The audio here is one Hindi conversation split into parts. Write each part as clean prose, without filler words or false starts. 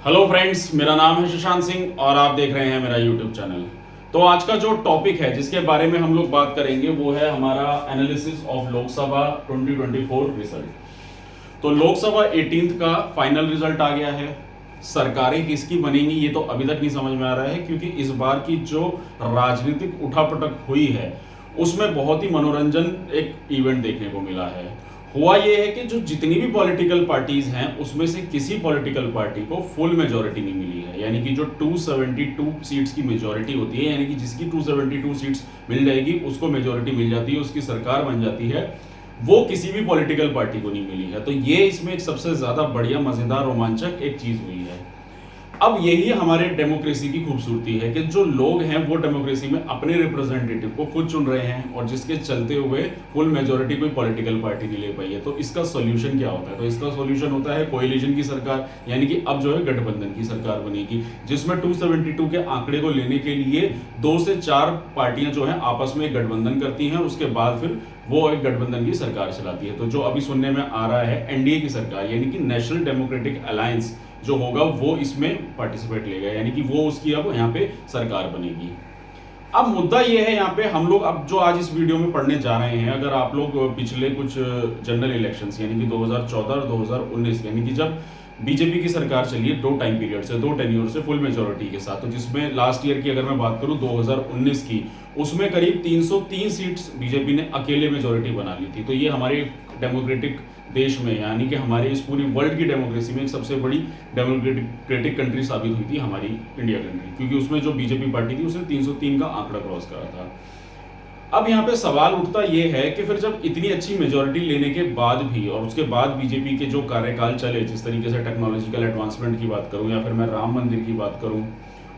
हेलो फ्रेंड्स, मेरा नाम है शशांक सिंह और आप देख रहे हैं मेरा यूट्यूब चैनल। तो आज का जो टॉपिक है जिसके बारे में हम लोग बात करेंगे वो है हमारा एनालिसिस ऑफ लोकसभा 2024 रिजल्ट। तो लोकसभा 18th का फाइनल रिजल्ट आ गया है। सरकारें किसकी बनेंगी ये तो अभी तक नहीं समझ में आ रहा है, क्योंकि इस बार की जो राजनीतिक उठापटक हुई है उसमें बहुत ही मनोरंजन एक इवेंट देखने को मिला है। हुआ ये है कि जो जितनी भी पॉलिटिकल पार्टीज हैं उसमें से किसी पॉलिटिकल पार्टी को फुल मेजोरिटी नहीं मिली है, यानी कि जो 272 सीट्स की मेजोरिटी होती है, यानी कि जिसकी 272 सीट्स मिल जाएगी उसको मेजोरिटी मिल जाती है, उसकी सरकार बन जाती है, वो किसी भी पॉलिटिकल पार्टी को नहीं मिली है। तो ये इसमें एक सबसे ज्यादा बढ़िया, मजेदार, रोमांचक एक चीज हुई है। अब यही हमारे डेमोक्रेसी की खूबसूरती है कि जो लोग हैं वो डेमोक्रेसी में अपने रिप्रेजेंटेटिव को खुद चुन रहे हैं, और जिसके चलते हुए फुल मेजोरिटी कोई पॉलिटिकल पार्टी नहीं ले पाई है। तो इसका सॉल्यूशन क्या होता है? तो इसका सॉल्यूशन होता है कोएलिशन की सरकार, यानी कि अब जो है गठबंधन की सरकार बनेगी, जिसमें 272 के आंकड़े को लेने के लिए 2 से 4 पार्टियां जो है आपस में गठबंधन करती हैं, उसके बाद फिर वो एक गठबंधन की सरकार चलाती है। तो जो अभी सुनने में आ रहा है एनडीए की सरकार, यानी कि नेशनल डेमोक्रेटिक अलायंस जो होगा वो इसमें पार्टिसिपेट लेगा, यानी कि वो उसकी अब यहाँ पे सरकार बनेगी। अब मुद्दा ये है यहाँ पे हम लोग अब जो आज इस वीडियो में पढ़ने जा रहे हैं, अगर आप लोग पिछले कुछ जनरल इलेक्शंस यानी कि 2014 और 2019, यानी कि जब बीजेपी की सरकार चली है 2 टाइम पीरियड से, 2 टेन्योर से फुल मेजोरिटी के साथ, तो जिसमें लास्ट ईयर की अगर मैं बात करूं 2019 की, उसमें करीब 303 सीट्स बीजेपी ने अकेले मेजोरिटी बना ली थी। तो ये हमारे डेमोक्रेटिक देश में, यानी कि हमारे इस पूरी वर्ल्ड की डेमोक्रेसी में एक सबसे बड़ी डेमोक्रेटिक कंट्री साबित हुई थी हमारी इंडिया कंट्री, क्योंकि उसमें जो बीजेपी पार्टी थी उसने 303 का आंकड़ा क्रॉस करा था। अब यहाँ पे सवाल उठता ये है कि फिर जब इतनी अच्छी मेजोरिटी लेने के बाद भी, और उसके बाद बीजेपी के जो कार्यकाल चले, जिस तरीके से टेक्नोलॉजिकल एडवांसमेंट की बात करूं या फिर मैं राम मंदिर की बात करूं,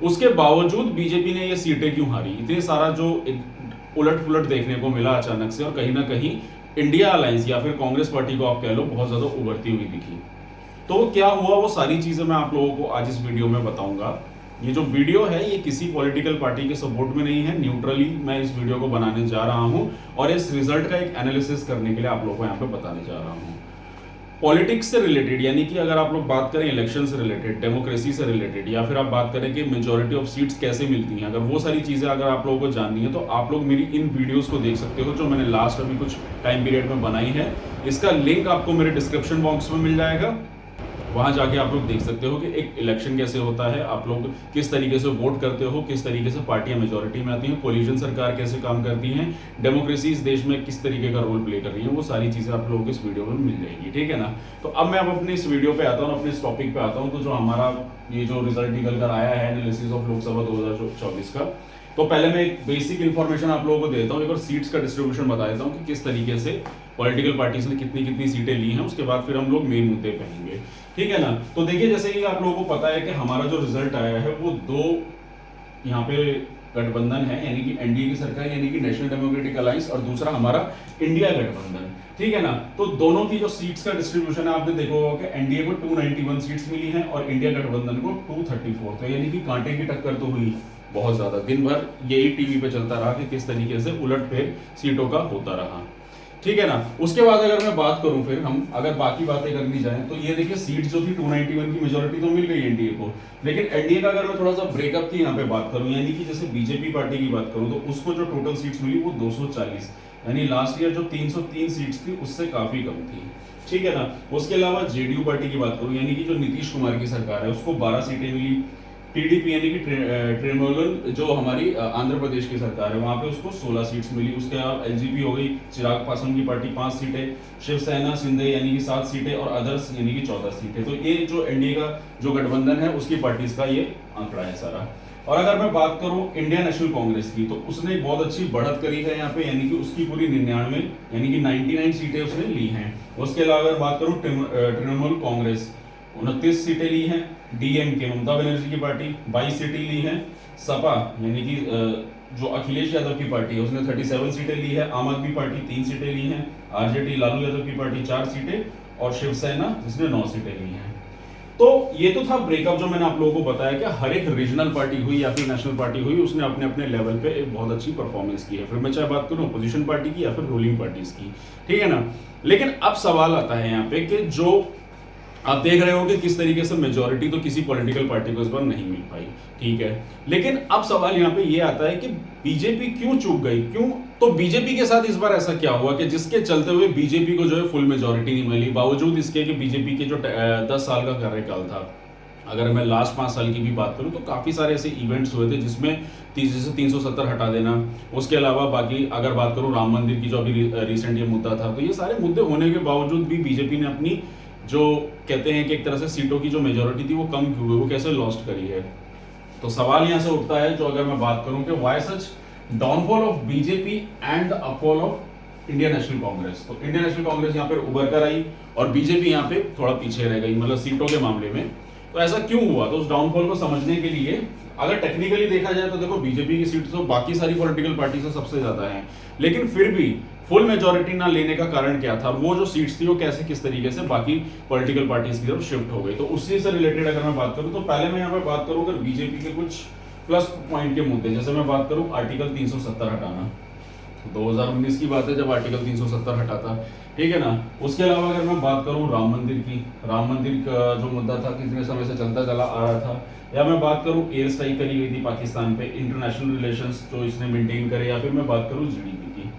उसके बावजूद बीजेपी ने ये सीटें क्यों हारी? इतने सारा जो उलट पुलट देखने को मिला अचानक से, और कहीं ना कहीं इंडिया अलायंस या फिर कांग्रेस पार्टी को आप कह लो बहुत ज्यादा उभरती हुई दिखी। तो क्या हुआ, वो सारी चीजें मैं आप लोगों को आज इस वीडियो में बताऊंगा। ये जो वीडियो है ये किसी पॉलिटिकल पार्टी के सपोर्ट में नहीं है, न्यूट्रली मैं इस वीडियो को बनाने जा रहा हूं और इस रिजल्ट का एक एनालिसिस करने के लिए आप लोगों को यहाँ पे बताने जा रहा हूं। पॉलिटिक्स से रिलेटेड, यानी कि अगर आप लोग बात करें इलेक्शन से रिलेटेड, डेमोक्रेसी से रिलेटेड, या फिर आप बात करें कि मेजॉरिटी ऑफ सीट्स कैसे मिलती हैं, अगर वो सारी चीजें अगर आप लोगों को जाननी है तो आप लोग मेरी इन वीडियोस को देख सकते हो जो मैंने लास्ट अभी कुछ टाइम पीरियड में बनाई है। इसका लिंक आपको मेरे डिस्क्रिप्शन बॉक्स में मिल जाएगा, वहां जाके आप लोग देख सकते हो कि एक इलेक्शन कैसे होता है, आप लोग किस तरीके से वोट करते हो, किस तरीके से पार्टियां मेजोरिटी में आती हैं, कोलिशन सरकार कैसे काम करती हैं, डेमोक्रेसी इस देश में किस तरीके का रोल प्ले कर रही है, वो सारी चीजें आप लोगों को इस वीडियो में मिल जाएगी। ठीक है ना? तो अब मैं अपने इस वीडियो पे आता हूँ, अपने इस टॉपिक पे आता हूँ। तो जो हमारा ये जो रिजल्ट निकल कर आया है एनालिसिस ऑफ लोकसभा 2024 का, तो पहले मैं एक बेसिक इन्फॉर्मेशन आप लोगों को देता हूँ, एक और सीट्स का डिस्ट्रीब्यूशन बता देता हूँ कि किस तरीके से पॉलिटिकल पार्टीज ने कितनी कितनी सीटें ली हैं, उसके बाद फिर हम लोग मेन मुद्दे पे आएंगे। ठीक है ना? तो देखिए, जैसे कि आप लोगों को पता है कि हमारा जो रिजल्ट आया है वो 2 यहाँ पे गठबंधन है, यानी कि एनडीए की सरकार यानी कि नेशनल डेमोक्रेटिक अलायंस, और दूसरा हमारा इंडिया गठबंधन। ठीक है ना? तो दोनों की जो सीट्स का डिस्ट्रीब्यूशन है आपने देखा होगा कि एनडीए को 291 सीट्स मिली हैं और इंडिया गठबंधन को 234। तो यानी कि कांटे की टक्कर तो हुई बहुत ज्यादा। दिन भर यही टीवी पे चलता रहा कि किस तरीके से उलटफेर सीटों का होता रहा। ठीक है ना? उसके बाद अगर मैं बात करूं, फिर हम अगर बाकी बातें करनी जाए तो ये देखिए, सीट जो थी 291 की मेजोरिटी तो मिल गई एनडीए को, लेकिन एनडीए का अगर मैं थोड़ा सा ब्रेकअप की यहाँ पे बात करूं, यानी कि जैसे बीजेपी पार्टी की बात करूं, तो उसको जो टोटल सीट्स मिली वो 240, यानी लास्ट ईयर जो 303 सीट्स थी उससे काफी कम थी। ठीक है ना? उसके अलावा जेडीयू पार्टी की बात करूं, यानी कि जो नीतीश कुमार की सरकार है, उसको 12 सीटें मिली। टीडीपी यानी कि तृणमूल जो हमारी आंध्र प्रदेश की सरकार है, वहां पे उसको 16 सीट्स मिली। उसके अलावा एलजेपी हो गई, चिराग पासवान की पार्टी 5 सीटें, शिवसेना शिंदे यानी कि 7 सीटें, और अदर्स यानी कि 14 सीटें। तो ये जो एनडीए का जो गठबंधन है उसकी पार्टीज का ये आंकड़ा है सारा। और अगर मैं बात करूं इंडियन नेशनल कांग्रेस की, तो उसने बहुत अच्छी बढ़त करी है यहाँ पे, यानी कि उसकी पूरी 99 यानी कि 99 सीटें उसने ली हैं। उसके अलावा अगर बात करूं तृणमूल कांग्रेस 29 सीटें ली हैं, डीएमके ममता बनर्जी की पार्टी 22 सीटें ली हैं, सपा यानी कि जो अखिलेश यादव की पार्टी है उसने 37 सीटें ली है, आम आदमी पार्टी 3 सीटें ली हैं, आरजेडी लालू यादव की पार्टी 4 सीटें, और शिवसेना जिसने 9 सीटें ली हैं। तो ये तो था ब्रेकअप जो मैंने आप लोगों को बताया कि हर एक रीजनल पार्टी हुई या फिर नेशनल पार्टी हुई, उसने अपने अपने लेवल पे एक बहुत अच्छी परफॉर्मेंस की है। फिर मैं चाहे बात करूं अपोजिशन पार्टी की या फिर रूलिंग पार्टीज की। ठीक है ना? लेकिन अब सवाल आता है यहाँ पे कि जो आप देख रहे हो कि किस तरीके से मेजोरिटी तो किसी पॉलिटिकल पार्टी को इस बार नहीं मिल पाई, ठीक है। लेकिन अब सवाल यहाँ पे ये आता है कि बीजेपी क्यों चूक गई, क्यों? तो बीजेपी के साथ इस बार ऐसा क्या हुआ कि जिसके चलते हुए बीजेपी को जो है फुल मेजोरिटी नहीं मिली, बावजूद इसके कि बीजेपी के जो 10 साल का कार्यकाल था, अगर मैं लास्ट 5 साल की भी बात करूं तो काफ़ी सारे ऐसे इवेंट्स हुए थे जिसमें जैसे 370 हटा देना, उसके अलावा बाकी अगर बात करूं राम मंदिर की जो अभी रिसेंट ये मुद्दा था, तो ये सारे मुद्दे होने के बावजूद भी बीजेपी ने अपनी जो कहते हैं कि एक तरह से सीटों की जो मेजोरिटी थी वो कम क्यों हुई, वो कैसे लॉस्ट करी है। तो सवाल यहाँ से उठता है, जो अगर मैं बात करूं कि why such downfall of BJP and upfall of Indian National Congress. तो इंडियन नेशनल कांग्रेस यहाँ पे उभर कर आई और बीजेपी यहाँ पे थोड़ा पीछे रह गई, मतलब सीटों के मामले में। तो ऐसा क्यों हुआ? तो उस डाउनफॉल को समझने के लिए अगर टेक्निकली देखा जाए तो देखो, बीजेपी की सीट तो बाकी सारी पॉलिटिकल पार्टी से सबसे ज्यादा है, लेकिन फिर भी फुल मेजोरिटी ना लेने का कारण क्या था? वो जो सीट्स थी वो कैसे किस तरीके से बाकी पॉलिटिकल पार्टीज की तरफ शिफ्ट हो गई। तो उसी से रिलेटेड अगर मैं बात करूं तो पहले मैं यहाँ पे बात करूं अगर बीजेपी के कुछ प्लस पॉइंट के मुद्दे, जैसे मैं बात करूं आर्टिकल 370 हटाना, 2019 की बात है जब आर्टिकल 370 हटा था, ठीक है ना। उसके अलावा अगर मैं बात करूं राम मंदिर की, राम मंदिर का जो मुद्दा था कितने समय से चलता चला आ रहा था, या मैं बात करूं एयर स्ट्राइक करी गई थी पाकिस्तान पे, इंटरनेशनल रिलेशंस जो इसने मेंटेन करे, या फिर मैं बात करूं जीडीपी की।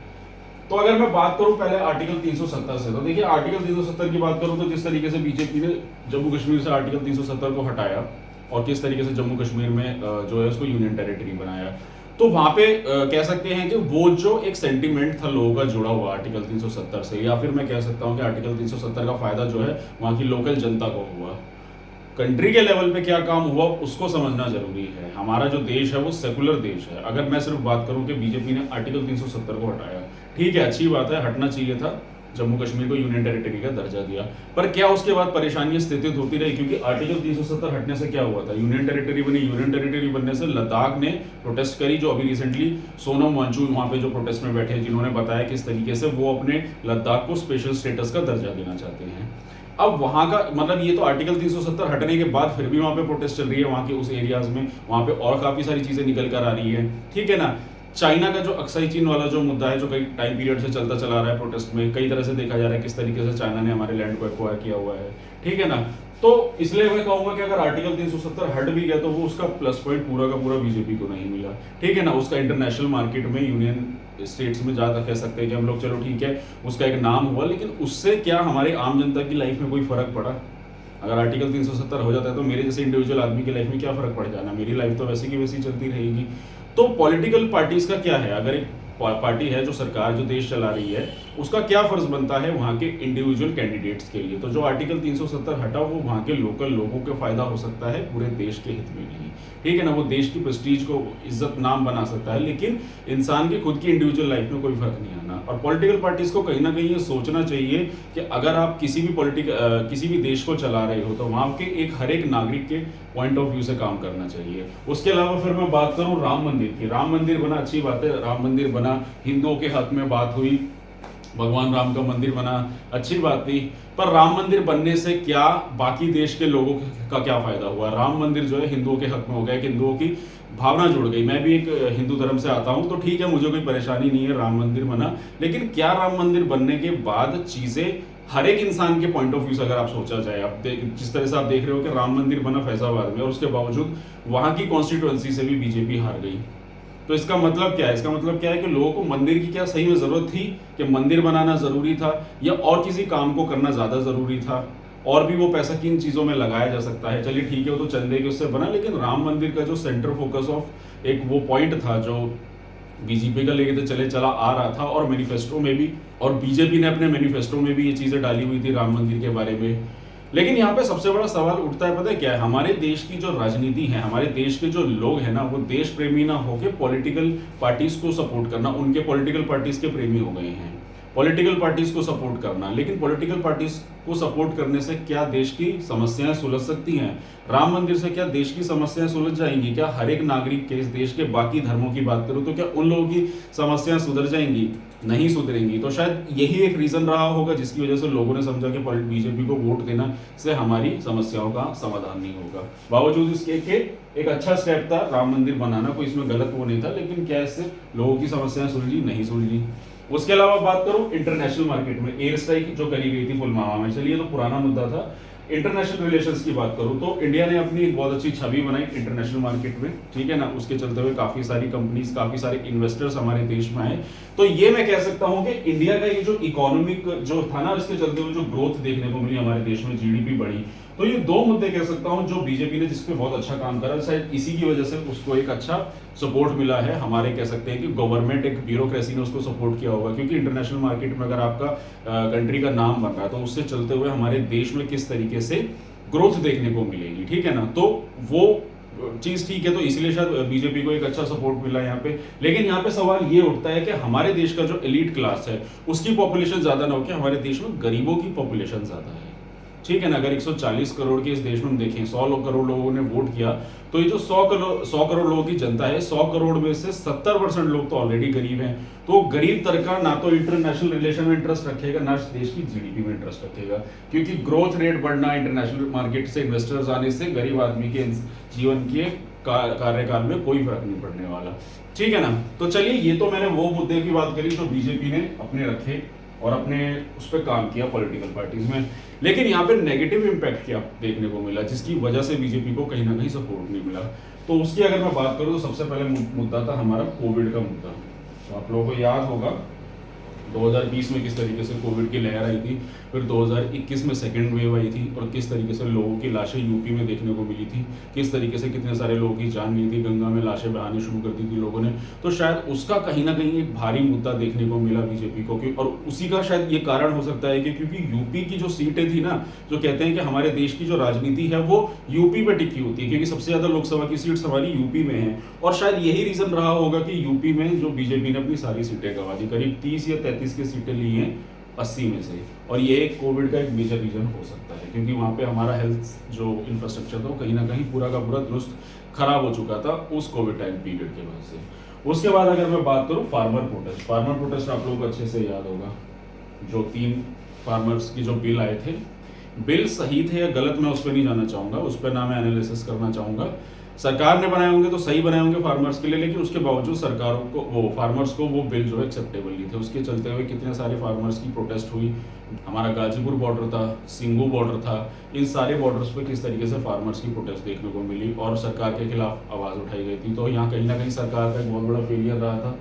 तो अगर मैं बात करूं पहले आर्टिकल 370 से, तो देखिए आर्टिकल 370 की बात करूं तो जिस तरीके से बीजेपी ने जम्मू कश्मीर से आर्टिकल 370 को हटाया और किस तरीके से जम्मू कश्मीर में जो है उसको यूनियन टेरिटरी बनाया, तो वहां पे कह सकते हैं कि वो जो एक सेंटिमेंट था लोगों का जुड़ा हुआ आर्टिकल 370 से, या फिर मैं कह सकता हूं कि आर्टिकल 370 का फायदा जो है वहां की लोकल जनता को हुआ। कंट्री के लेवल पे क्या काम हुआ उसको समझना जरूरी है। हमारा जो देश है वो सेकुलर देश है। अगर मैं सिर्फ बात करूं कि बीजेपी ने आर्टिकल 370 को हटाया, ठीक है, अच्छी बात है, हटना चाहिए था, जम्मू कश्मीर को यूनियन टेरिटरी का दर्जा दिया, पर क्या उसके बाद परेशानियां स्थित होती रही? क्योंकि आर्टिकल 370 हटने से क्या हुआ था? यूनियन टेरिटरी बनी, यूनियन टेरिटरी बनने से लद्दाख ने प्रोटेस्ट करी, जो अभी रिसेंटली सोनम वांगचुक वहां पे जो प्रोटेस्ट में बैठे, जिन्होंने बताया किस तरीके से वो अपने लद्दाख को स्पेशल स्टेटस का दर्जा देना चाहते हैं। अब वहां का मतलब ये तो आर्टिकल 370 हटने के बाद फिर भी वहां पे प्रोटेस्ट चल रही है, वहां के उस एरियाज में, वहां पे और काफी सारी चीजें निकल कर आ रही है, ठीक है ना। चाइना का जो अक्साई चीन वाला जो मुद्दा है, जो कई टाइम पीरियड से चलता चला रहा है प्रोटेस्ट में, कई तरह से देखा जा रहा है किस तरीके से चाइना ने हमारे लैंड को एक्वायर किया हुआ है, ठीक है ना। तो इसलिए मैं कहूंगा कि अगर आर्टिकल 370 हट भी गया तो वो उसका प्लस पॉइंट पूरा का पूरा बीजेपी को नहीं मिला, ठीक है ना। उसका इंटरनेशनल मार्केट में यूनियन स्टेट्स में ज्यादा कह सकते हैं कि हम लोग, चलो ठीक है, उसका एक नाम हुआ, लेकिन उससे क्या हमारे आम जनता की लाइफ में कोई फर्क पड़ा? अगर आर्टिकल 370 हो जाता है तो मेरे जैसे इंडिविजुअल आदमी की लाइफ में क्या फर्क पड़ जाना? मेरी लाइफ तो वैसे की वैसी चलती रहेगी। तो पॉलिटिकल पार्टीज का क्या है? अगर एक पार्टी है जो सरकार जो देश चला रही है, उसका क्या फर्ज बनता है वहां के इंडिविजुअल कैंडिडेट्स के लिए? तो जो आर्टिकल 370 हटा वो वहां के लोकल लोगों के फायदा हो सकता है, पूरे देश के हित में नहीं, ठीक है ना। वो देश की प्रेस्टीज को इज्जत नाम बना सकता है, लेकिन इंसान की खुद की इंडिविजुअल लाइफ में कोई फर्क नहीं आना। और पॉलिटिकल पार्टीज को कहीं ना कहीं ये सोचना चाहिए कि अगर आप किसी भी देश को चला रहे हो तो वहां के हर एक नागरिक के पॉइंट ऑफ व्यू से काम करना चाहिए। उसके अलावा फिर मैं बात करूं राम मंदिर की, राम मंदिर बना, अच्छी बात है, राम मंदिर बना, हिंदुओं के हक में बात हुई, भगवान राम का मंदिर बना, अच्छी बात थी, पर राम मंदिर बनने से क्या बाकी देश के लोगों का क्या फायदा हुआ? राम मंदिर जो है हिंदुओं के हक में हो गया, कि हिंदुओं की भावना जुड़ गई। मैं भी एक हिंदू धर्म से आता हूं, तो ठीक है, मुझे कोई परेशानी नहीं है, राम मंदिर बना, लेकिन क्या राम मंदिर बनने के बाद चीजें हर एक इंसान के पॉइंट ऑफ व्यू से अगर आप सोचा जाए, आप जिस तरह से आप देख रहे हो कि राम मंदिर बना फैजाबाद में और उसके बावजूद वहां की कॉन्स्टिट्यूएंसी से भी बीजेपी हार गई, तो इसका मतलब क्या है? इसका मतलब क्या है कि लोगों को मंदिर की क्या सही में जरूरत थी, कि मंदिर बनाना जरूरी था, या और किसी काम को करना ज्यादा जरूरी था, और भी वो पैसा किन चीजों में लगाया जा सकता है? चलिए ठीक है, वो तो चंदे के उससे बना, लेकिन राम मंदिर का जो सेंटर फोकस ऑफ एक वो पॉइंट था जो बीजेपी का लेके तो चला आ रहा था, और मैनिफेस्टो में भी, और बीजेपी ने अपने मैनिफेस्टो में भी ये चीजें डाली हुई थी राम मंदिर के बारे में। लेकिन यहाँ पे सबसे बड़ा सवाल उठता है, पता है क्या है? हमारे देश की जो राजनीति है, हमारे देश के जो लोग हैं ना, वो देश प्रेमी ना होके पॉलिटिकल पार्टीज को सपोर्ट करना, उनके पॉलिटिकल पार्टीज के प्रेमी हो गए हैं, पॉलिटिकल पार्टीज को सपोर्ट करना। लेकिन पॉलिटिकल पार्टीज को सपोर्ट करने से क्या देश की समस्याएं सुलझ सकती हैं? राम मंदिर से क्या देश की समस्याएं सुलझ जाएंगी? क्या हर एक नागरिक के, इस देश के बाकी धर्मों की बात करूं तो क्या उन लोगों की समस्याएं सुधर जाएंगी? नहीं सुधरेंगी। तो शायद यही एक रीजन रहा होगा जिसकी वजह से लोगों ने समझा कि बीजेपी को वोट देना से हमारी समस्याओं का समाधान नहीं होगा। बावजूद इसके के एक अच्छा स्टेप था राम मंदिर बनाना, कोई इसमें गलत वो नहीं था, लेकिन क्या इससे लोगों की समस्याएं सुलझी? नहीं सुलझी। उसके अलावा बात करूं इंटरनेशनल मार्केट में एयर स्ट्राइक जो करी गई थी पुलवामा में, चलिए तो पुराना मुद्दा था, इंटरनेशनल रिलेशंस की बात करूं तो इंडिया ने अपनी एक बहुत अच्छी छवि बनाई इंटरनेशनल मार्केट में, ठीक है ना। उसके चलते हुए काफी सारी कंपनीज, काफी सारे इन्वेस्टर्स हमारे देश में आए। तो ये मैं कह सकता हूं कि इंडिया का ये जो इकोनॉमिक जो था ना, इसके चलते हुए जो ग्रोथ देखने को मिली हमारे देश में, जीडीपी बढ़ी। तो ये दो मुद्दे कह सकता हूं जो बीजेपी ने जिसपे बहुत अच्छा काम करा, शायद इसी की वजह से उसको एक अच्छा सपोर्ट मिला है। हमारे कह सकते हैं कि गवर्नमेंट, एक ब्यूरोक्रेसी ने उसको सपोर्ट किया होगा, क्योंकि इंटरनेशनल मार्केट में अगर आपका कंट्री का नाम बन रहा है तो उससे चलते हुए हमारे देश में किस तरीके से ग्रोथ देखने को मिलेगी, ठीक है ना। तो वो चीज ठीक है, तो इसलिए शायद बीजेपी को एक अच्छा सपोर्ट मिला यहाँ पे। लेकिन यहाँ पे सवाल ये उठता है कि हमारे देश का जो एलीट क्लास है उसकी पॉपुलेशन ज्यादा ना हो, कि हमारे देश में गरीबों की पॉपुलेशन ज्यादा है, ठीक है ना। अगर 140 करोड़ के इस देश में हम देखें, 100 करोड़ लोगों ने वोट किया, तो ये जो 100 करोड़ लोगों की जनता है, 100 करोड़ में से 70% लोग तो ऑलरेडी गरीब हैं। तो गरीब तबका ना तो इंटरनेशनल रिलेशन में इंटरेस्ट रखेगा, ना देश की जीडीपी में इंटरेस्ट रखेगा, क्योंकि ग्रोथ रेट बढ़ना, इंटरनेशनल मार्केट से इन्वेस्टर्स आने से गरीब आदमी के जीवन के कार्यकाल में कोई फर्क नहीं पड़ने वाला, ठीक है ना। तो चलिए, ये तो मैंने वो मुद्दे की बात करी जो बीजेपी ने अपने रखे और अपने उस पर काम किया पॉलिटिकल पार्टीज में। लेकिन यहाँ पे नेगेटिव इम्पैक्ट क्या देखने को मिला, जिसकी वजह से बीजेपी को कहीं ना कहीं सपोर्ट नहीं मिला। तो उसकी अगर मैं बात करूँ तो सबसे पहले मुद्दा था हमारा कोविड का मुद्दा। तो आप लोगों को याद होगा 2020 में किस तरीके से कोविड की लहर आई थी, फिर 2021 में सेकेंड वेव आई थी, और किस तरीके से लोगों की लाशें यूपी में देखने को मिली थी, किस तरीके से कितने सारे लोगों की जान गई थी, गंगा में लाशें बहानी शुरू कर दी थी लोगों ने। तो शायद उसका कहीं ना कहीं एक भारी मुद्दा देखने को मिला बीजेपी को, और उसी का शायद ये कारण हो सकता है कि क्योंकि यूपी की जो सीटें थी ना, जो कहते हैं कि हमारे देश की जो राजनीति है वो यूपी पे टिकी होती है, क्योंकि सबसे ज्यादा लोकसभा की सीट्स हमारी यूपी में है, और शायद यही रीजन रहा होगा कि यूपी में जो बीजेपी ने अपनी सारी सीटें गंवा दी, करीब 30 या 33 की सीटें ली हैं 80 में से। और ये एक कोविड का एक मेजर रीजन हो सकता है, क्योंकि वहाँ पे हमारा हेल्थ जो इंफ्रास्ट्रक्चर था वो कहीं ना कहीं पूरा का पूरा दुरुस्त खराब हो चुका था उस कोविड टाइम पीरियड के वजह से। उसके बाद अगर मैं बात करूँ फार्मर प्रोटेस्ट आप लोगों को अच्छे से याद होगा, जो 3 फार्मर्स की जो बिल आए थे, बिल सही थे या गलत मैं उस पर नहीं जाना चाहूँगा, उस पर ना मैं एनालिसिस करना चाहूँगा। सरकार ने बनाए होंगे तो सही बनाए होंगे फार्मर्स के लिए, लेकिन उसके बावजूद सरकारों को, वो फार्मर्स को वो बिल जो है एक्सेप्टेबल नहीं थे। उसके चलते हुए कितने सारे फार्मर्स की प्रोटेस्ट हुई। हमारा गाजीपुर बॉर्डर था, सिंगू बॉर्डर था, इन सारे बॉर्डर्स पे किस तरीके से फार्मर्स की प्रोटेस्ट देखने को मिली और सरकार के खिलाफ आवाज़ उठाई गई थी। तो यहाँ कहीं ना कहीं सरकार का एक बहुत बड़ा फेलियर रहा था,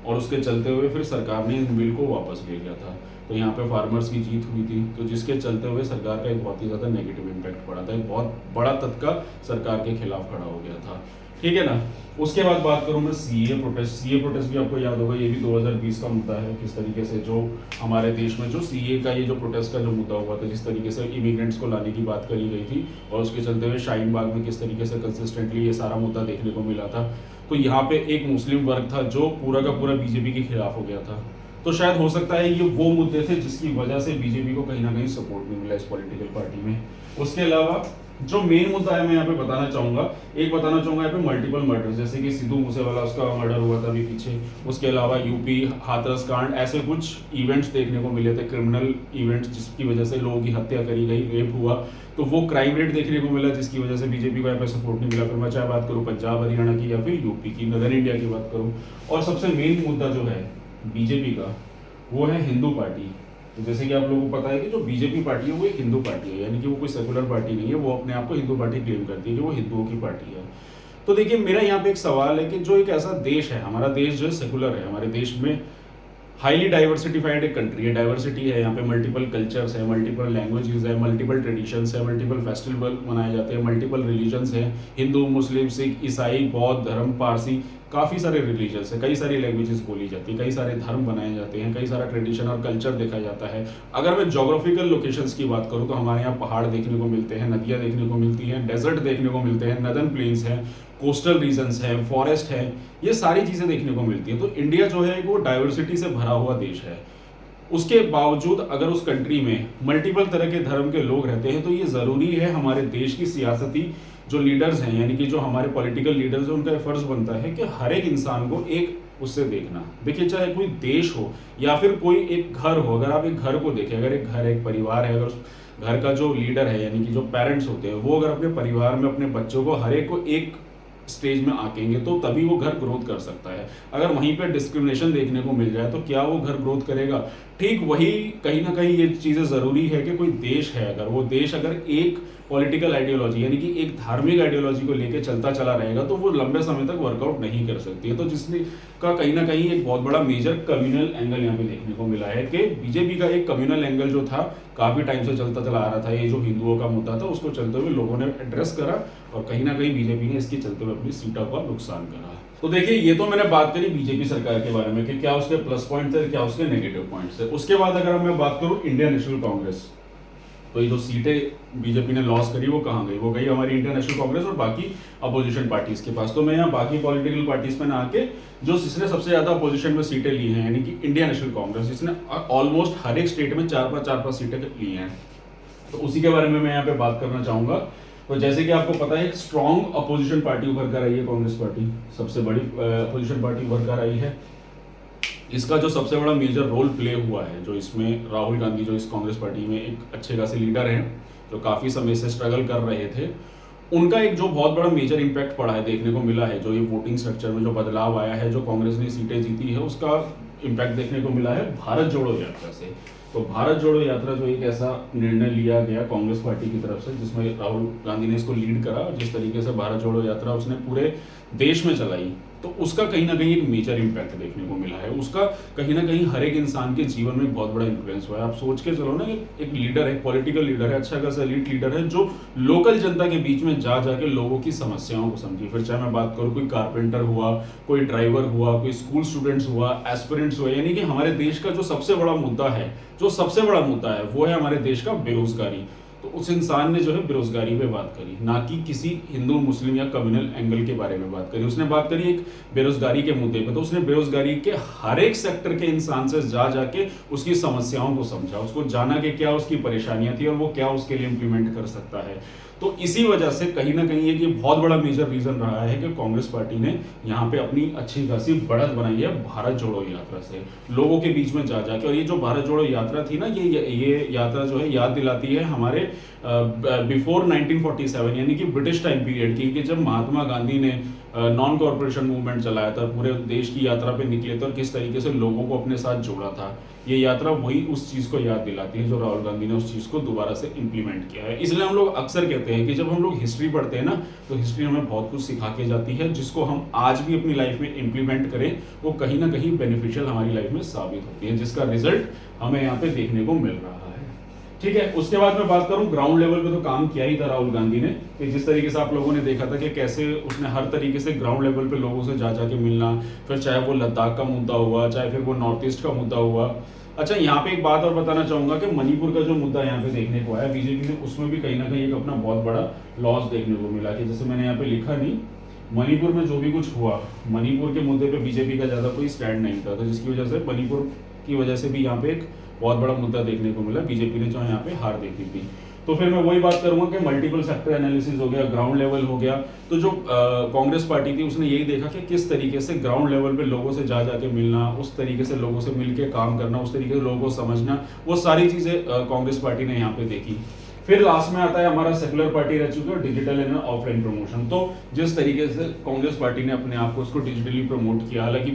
और उसके चलते हुए फिर सरकार ने इस बिल को वापस ले लिया था। तो यहाँ पे फार्मर्स की जीत हुई थी, तो जिसके चलते हुए सरकार का एक बहुत ही ज़्यादा नेगेटिव इम्पैक्ट पड़ा था, एक बहुत बड़ा तबका सरकार के खिलाफ खड़ा हो गया था, ठीक है ना। उसके बाद बात करूँ मैं सीए प्रोटेस्ट भी आपको याद होगा, ये भी 2020 का मुद्दा है। किस तरीके से जो हमारे देश में जो सीए का ये जो प्रोटेस्ट का जो मुद्दा हुआ था, जिस तरीके से इमिग्रेंट्स को लाने की बात करी गई थी, और उसके चलते हुए शाहीन बाग में किस तरीके से कंसिस्टेंटली ये सारा मुद्दा देखने को मिला था। तो यहाँ पे एक मुस्लिम वर्ग था जो पूरा का पूरा बीजेपी के खिलाफ हो गया था। तो शायद हो सकता है ये वो मुद्दे थे जिसकी वजह से बीजेपी को कहीं ना कहीं सपोर्ट नहीं मिला इस पॉलिटिकल पार्टी में। उसके अलावा जो मेन मुद्दा है मैं यहाँ पे बताना चाहूंगा यहाँ पे मल्टीपल मर्डर, जैसे कि सिद्धू मूसेवाला, उसका मर्डर हुआ था अभी पीछे। उसके अलावा यूपी हाथरस कांड, ऐसे कुछ इवेंट्स देखने को मिले थे, क्रिमिनल इवेंट्स, जिसकी वजह से लोगों की हत्या करी गई, रेप हुआ। तो वो क्राइम रेट देखने को मिला, जिसकी वजह से बीजेपी को यहाँ पे सपोर्ट नहीं मिला। फिर मैं चाहे बात करूँ पंजाब हरियाणा की या फिर यूपी की, नदर इंडिया की बात करूँ। और सबसे मेन मुद्दा जो है बीजेपी का, वो है हिंदू पार्टी। तो जैसे कि आप लोगों को पता है कि जो बीजेपी पार्टी है वो एक हिंदू पार्टी है, यानी कि वो कोई सेकुलर पार्टी नहीं है, वो अपने आप को हिंदू पार्टी क्लेम करती है कि वो हिंदुओं की पार्टी है। तो देखिए, मेरा यहाँ पे एक सवाल है कि जो एक ऐसा देश है, हमारा देश जो है सेकुलर है, हमारे देश में हाईली डाइवर्सिफाइड एक कंट्री है, डाइवर्सिटी है, यहाँ पे मल्टीपल कल्चर्स है, मल्टीपल लैंग्वेजेस है, मल्टीपल ट्रेडिशंस है, मल्टीपल फेस्टिवल मनाए जाते हैं, मल्टीपल रिलीजन्स हैं, हिंदू, मुस्लिम, सिख, ईसाई, बौद्ध धर्म, पारसी, काफ़ी सारे रिलीजन्स है, कई सारी लैंग्वेजेस बोली जाती है, कई सारे धर्म बनाए जाते हैं, कई सारा ट्रेडिशन और कल्चर देखा जाता है। अगर मैं जोग्राफिकल लोकेशंस की बात करूँ तो हमारे यहाँ पहाड़ देखने को मिलते हैं, नदियाँ देखने को मिलती हैं, डेजर्ट देखने को मिलते हैं, नदर्न प्लेन्स हैं, कोस्टल रीजन्स है, फॉरेस्ट है, ये सारी चीज़ें देखने को मिलती है। तो इंडिया जो है वो डाइवर्सिटी से भरा हुआ देश है। उसके बावजूद अगर उस कंट्री में मल्टीपल तरह के धर्म के लोग रहते हैं, तो ये ज़रूरी है हमारे देश की सियासती जो लीडर्स हैं, यानी कि जो हमारे पॉलिटिकल लीडर्स हैं, उनका फर्ज बनता है कि हर एक इंसान को एक उससे देखना। देखिए, चाहे कोई देश हो या फिर कोई एक घर हो, अगर आप एक घर को देखें, अगर एक घर, एक परिवार है, अगर उस घर का जो लीडर है, यानी कि जो पेरेंट्स होते हैं, वो अगर अपने परिवार में अपने बच्चों को हर एक को एक स्टेज में आकेंगे, तो तभी वो घर ग्रोथ कर सकता है। अगर वहीं पर डिस्क्रिमिनेशन देखने को मिल जाए तो क्या वो घर ग्रोथ करेगा? ठीक वही कहीं ना कहीं ये चीज़ें ज़रूरी है कि कोई देश है, अगर वो देश अगर एक पॉलिटिकल आइडियोलॉजी यानी कि एक धार्मिक आइडियोलॉजी को लेकर चलता चला रहेगा तो वो लंबे समय तक वर्कआउट नहीं कर सकती है। तो जिसने का कहीं ना कहीं एक बहुत बड़ा मेजर कम्युनल एंगल यहाँ पे देखने को मिला है कि बीजेपी का एक कम्युनल एंगल जो था काफ़ी टाइम से चलता चला आ रहा था, ये जो हिंदुओं का मुद्दा था उसको चलते हुए लोगों ने एड्रेस करा और कहीं ना कहीं बीजेपी ने इसके चलते हुए अपनी सीटों का नुकसान करा। तो देखिए, ये तो मैंने बात करी बीजेपी सरकार के बारे में कि क्या उसके प्लस पॉइंट थे, क्या उसके नेगेटिव पॉइंट्स थे। उसके बाद अगर मैं बात करूं इंडियन नेशनल कांग्रेस, तो ये जो सीटें बीजेपी ने लॉस करी वो कहाँ गई? वो गई हमारी इंडियन नेशनल कांग्रेस और बाकी अपोजिशन पार्टीज के पास। तो मैं यहाँ बाकी पॉलिटिकल पार्टीज में ना आके जो जिसने सबसे ज्यादा अपोजिशन में सीटें ली हैं, यानी कि इंडियन नेशनल कांग्रेस, जिसने ऑलमोस्ट हर एक स्टेट में 4-5 सीटें ली हैं, तो उसी के बारे में मैं यहाँ पे बात करना चाहूंगा। तो जैसे कि आपको पता है, एक स्ट्रॉन्ग अपोजिशन पार्टी उभर कर आई है कांग्रेस पार्टी, सबसे बड़ी अपोजिशन पार्टी उभर कर आई है। इसका जो सबसे बड़ा मेजर रोल प्ले हुआ है, जो इसमें राहुल गांधी जो इस कांग्रेस पार्टी में एक अच्छे खासे लीडर हैं, जो काफ़ी समय से स्ट्रगल कर रहे थे, उनका एक जो बहुत बड़ा मेजर इम्पैक्ट पड़ा है, देखने को मिला है। जो ये वोटिंग स्ट्रक्चर में जो बदलाव आया है, जो कांग्रेस ने सीटें जीती है, उसका इम्पैक्ट देखने को मिला है भारत जोड़ो यात्रा से। तो भारत जोड़ो यात्रा जो एक ऐसा निर्णय लिया गया कांग्रेस पार्टी की तरफ से, जिसमें राहुल गांधी ने इसको लीड करा, जिस तरीके से भारत जोड़ो यात्रा उसने पूरे देश में चलाई, तो उसका कहीं ना कहीं एक मेजर इम्पैक्ट देखने को मिला है। उसका कहीं ना कहीं हर एक इंसान के जीवन में एक बहुत बड़ा इन्फ्लुएंस हुआ है। आप सोच के चलो ना, एक लीडर है, पॉलिटिकल लीडर है, अच्छा खासा एलीट लीडर है, जो लोकल जनता के बीच में जा जाके लोगों की समस्याओं को समझी। फिर चाहे मैं बात करूँ, कोई कारपेंटर हुआ, कोई ड्राइवर हुआ, कोई स्कूल स्टूडेंट्स हुआ, एस्पिरेंट्स हुआ, यानी कि हमारे देश का जो सबसे बड़ा मुद्दा है, वो है हमारे देश का बेरोजगारी। तो उस इंसान ने जो है बेरोजगारी पे बात करी, ना कि किसी हिंदू मुस्लिम या कम्युनल एंगल के बारे में बात करी। उसने बात करी एक बेरोजगारी के मुद्दे पे, तो उसने बेरोजगारी के हर एक सेक्टर के इंसान से जा जाके उसकी समस्याओं को समझा, उसको जाना कि क्या उसकी परेशानियां थी और वो क्या उसके लिए इंप्लीमेंट कर सकता है। तो इसी वजह से कहीं ना कहीं ये बहुत बड़ा मेजर रीजन रहा है कि कांग्रेस पार्टी ने यहाँ पे अपनी अच्छी खासी बढ़त बनाई है भारत जोड़ो यात्रा से, लोगों के बीच में जा जाके। और ये जो भारत जोड़ो यात्रा थी ना, ये यात्रा जो है याद दिलाती है हमारे बिफोर 1947 यानी कि ब्रिटिश टाइम पीरियड की, कि जब महात्मा गांधी ने नॉन कॉर्पोरेशन मूवमेंट चलाया था, पूरे देश की यात्रा पे निकले थे और किस तरीके से लोगों को अपने साथ जोड़ा था। ये यात्रा वही उस चीज़ को याद दिलाती है जो राहुल गांधी ने उस चीज़ को दोबारा से इंप्लीमेंट किया है। इसलिए हम लोग अक्सर कहते हैं कि जब हम लोग हिस्ट्री पढ़ते हैं ना, तो हिस्ट्री हमें बहुत कुछ सिखा के जाती है, जिसको हम आज भी अपनी लाइफ में इंप्लीमेंट करें, वो कहीं ना कहीं बेनिफिशियल हमारी लाइफ में साबित होती है, जिसका रिजल्ट हमें यहाँ पे देखने को मिल रहा है। ठीक है, उसके बाद मैं बात करूं, ग्राउंड लेवल पे तो काम किया ही था राहुल गांधी ने, कि जिस तरीके से आप लोगों ने देखा था कि कैसे उसने हर तरीके से ग्राउंड लेवल पे लोगों से जा जाके मिलना, फिर चाहे वो लद्दाख का मुद्दा हुआ, चाहे फिर वो नॉर्थ ईस्ट का मुद्दा हुआ। अच्छा, यहाँ पे एक बात और बताना चाहूंगा कि मणिपुर का जो मुद्दा यहाँ पे देखने को आया बीजेपी ने, उसमें भी कहीं ना कहीं एक अपना बहुत बड़ा लॉस देखने को मिला, कि जैसे मैंने यहाँ पे लिखा नहीं, मणिपुर में जो भी कुछ हुआ, मणिपुर के मुद्दे पे बीजेपी का ज्यादा कोई स्टैंड नहीं था, तो जिसकी वजह से मणिपुर की वजह से भी यहाँ पे एक बहुत बड़ा मुद्दा देखने को मिला, बीजेपी ने जो यहाँ पे हार देखी थी। तो फिर मैं वही बात करूंगा कि मल्टीपल सेक्टर एनालिसिस हो गया, ग्राउंड लेवल हो गया। तो जो कांग्रेस पार्टी थी उसने यही देखा कि किस तरीके से ग्राउंड लेवल पे लोगों से जा जाके मिलना, उस तरीके से लोगों से मिलके काम करना, उस तरीके से लोगों को समझना, वो सारी चीजें कांग्रेस पार्टी ने यहाँ पे देखी। फिर लास्ट में आता है हमारा सेकुलर पार्टी रह चुकी है, डिजिटल एंड ऑफलाइन प्रमोशन। तो जिस तरीके से कांग्रेस पार्टी ने अपने आप को उसको डिजिटली प्रमोट किया, हालांकि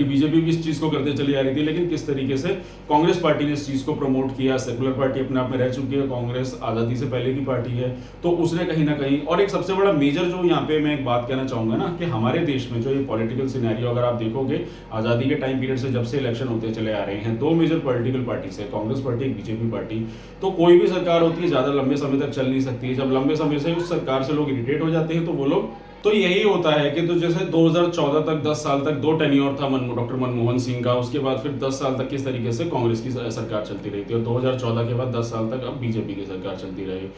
बीजेपी भी इस चीज को करते चली आ रही थी, लेकिन किस तरीके से कांग्रेस पार्टी ने इस चीज को प्रमोट किया। सेकुलर पार्टी अपने आप में रह चुकी है, कांग्रेस आजादी से पहले की पार्टी है, तो उसने कहीं ना कहीं, और एक सबसे बड़ा मेजर जो यहाँ पे मैं एक बात कहना चाहूंगा ना, कि हमारे देश में जो ये पॉलिटिकल सिनेरियो अगर आप देखोगे, आजादी के टाइम पीरियड से जब से इलेक्शन होते चले आ रहे हैं, दो मेजर पॉलिटिकल पार्टी है, कांग्रेस पार्टी, एक बीजेपी पार्टी। तो कोई भी सरकार होती है ज्यादा लंबे समय तक चल नहीं सकती है। जब लंबे समय से उस सरकार से लोग इरिटेट हो जाते हैं, तो वो लोग, तो यही होता है कि तो जैसे 2014 तक 10 साल तक दो टेन्योर था डॉक्टर मनमोहन सिंह का, उसके बाद फिर 10 साल तक किस तरीके से कांग्रेस की सरकार चलती रही थी, और 2014 के बाद 10 साल तक अब बीजेपी की सरकार चलती रही।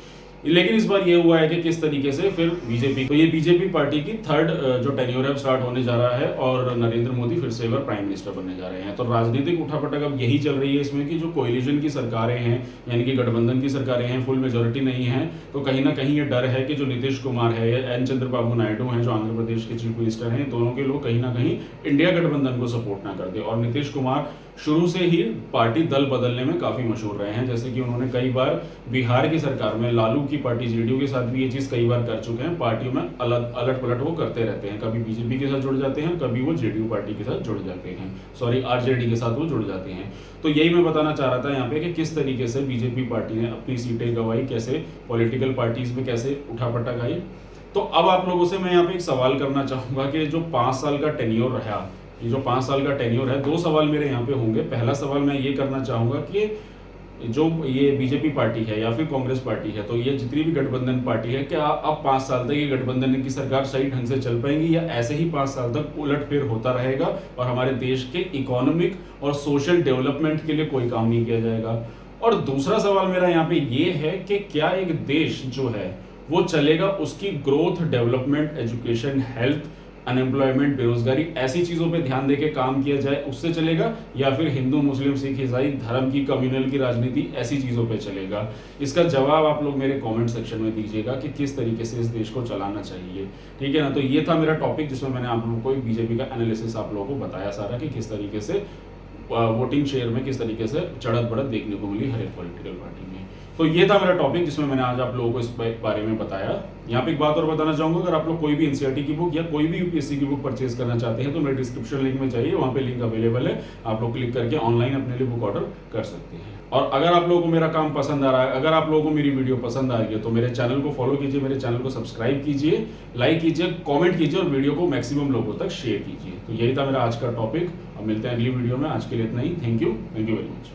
लेकिन इस बार ये हुआ है कि किस तरीके से फिर बीजेपी, तो ये बीजेपी पार्टी की थर्ड जो टेन्योर है स्टार्ट होने जा रहा है, और नरेंद्र मोदी फिर से एक बार प्राइम मिनिस्टर बनने जा रहे हैं। तो राजनीतिक उठापटक अब यही चल रही है इसमें, कि जो कोएलिशन की सरकारें हैं, यानी कि गठबंधन की सरकारें हैं, फुल मेजोरिटी नहीं है, तो कहीं ना कहीं ये डर है कि जो नीतीश कुमार है या एन चंद्रबाबू नायडू हैं जो आंध्र प्रदेश के चीफ मिनिस्टर हैं, दोनों के लोग कहीं ना कहीं इंडिया गठबंधन को सपोर्ट ना कर दे, और नीतीश कुमार शुरू से ही पार्टी दल बदलने में काफ़ी मशहूर रहे हैं। जैसे कि उन्होंने कई बार बिहार की सरकार में लालू की पार्टी जेडीयू के साथ भी ये चीज़ कई बार कर चुके हैं। पार्टियों में अलट पलट वो करते रहते हैं, कभी बीजेपी के साथ जुड़ जाते हैं, कभी वो जेडीयू पार्टी के साथ जुड़ जाते हैं, सॉरी आरजेडी के साथ वो जुड़ जाते हैं। तो यही मैं बताना चाह रहा था यहाँ पे कि किस तरीके से बीजेपी पार्टी ने अपनी सीटें गंवाई, कैसे पॉलिटिकल पार्टीज में कैसे उठापटा खाई। तो अब आप लोगों से मैं यहाँ पे एक सवाल करना चाहूँगा कि जो 5 साल का टेन्योर रहा, ये जो 5 साल का टेन्योर है, 2 सवाल मेरे यहाँ पे होंगे। पहला सवाल मैं ये करना चाहूँगा कि जो ये बीजेपी पार्टी है या फिर कांग्रेस पार्टी है, तो ये जितनी भी गठबंधन पार्टी है, क्या अब 5 साल तक ये गठबंधन की सरकार सही ढंग से चल पाएंगी या ऐसे ही 5 साल तक उलटफेर होता रहेगा और हमारे देश के इकोनॉमिक और सोशल डेवलपमेंट के लिए कोई काम नहीं किया जाएगा। और दूसरा सवाल मेरा यहाँ पे ये है कि क्या एक देश जो है वो चलेगा, उसकी growth, development, education, health, unemployment, बेरोजगारी, ऐसी चीजों पे ध्यान देके काम किया जाए उससे चलेगा, या फिर हिंदू मुस्लिम सिख ईसाई धर्म की, कम्युनल की राजनीति, ऐसी चीजों पे चलेगा? इसका जवाब आप लोग मेरे कमेंट सेक्शन में दीजिएगा कि किस तरीके से इस देश को चलाना चाहिए। ठीक है ना? तो ये था मेरा टॉपिक जिसमें मैंने आप लोगों को एक बीजेपी का एनालिसिस आप लोगों को बताया सारा कि किस तरीके से वोटिंग शेयर में किस तरीके से चढ़त बढ़त देखने को मिली हर एक पॉलिटिकल पार्टी में। तो ये था मेरा टॉपिक जिसमें मैंने आज आप लोगों को इस बारे में बताया। यहाँ पे एक बात और बताना चाहूंगा, अगर आप लोग कोई भी एनसीईआरटी की बुक या कोई भी यूपीएससी की बुक परचेज करना चाहते हैं तो मेरे डिस्क्रिप्शन लिंक में चाहिए, वहाँ पे लिंक अवेलेबल है, आप लोग क्लिक करके ऑनलाइन अपने लिए बुक ऑर्डर कर सकते हैं। और अगर आप लोगों को मेरा काम पसंद आ रहा है, अगर आप लोगों को मेरी वीडियो पसंद आ रही है, तो मेरे चैनल को फॉलो कीजिए, मेरे चैनल को सब्सक्राइब कीजिए, लाइक कीजिए, कमेंट कीजिए और वीडियो को मैक्सिमम लोगों तक शेयर कीजिए। तो यही था मेरा आज का टॉपिक। अब मिलते हैं अगली वीडियो में। आज के लिए इतना ही। Thank you very much.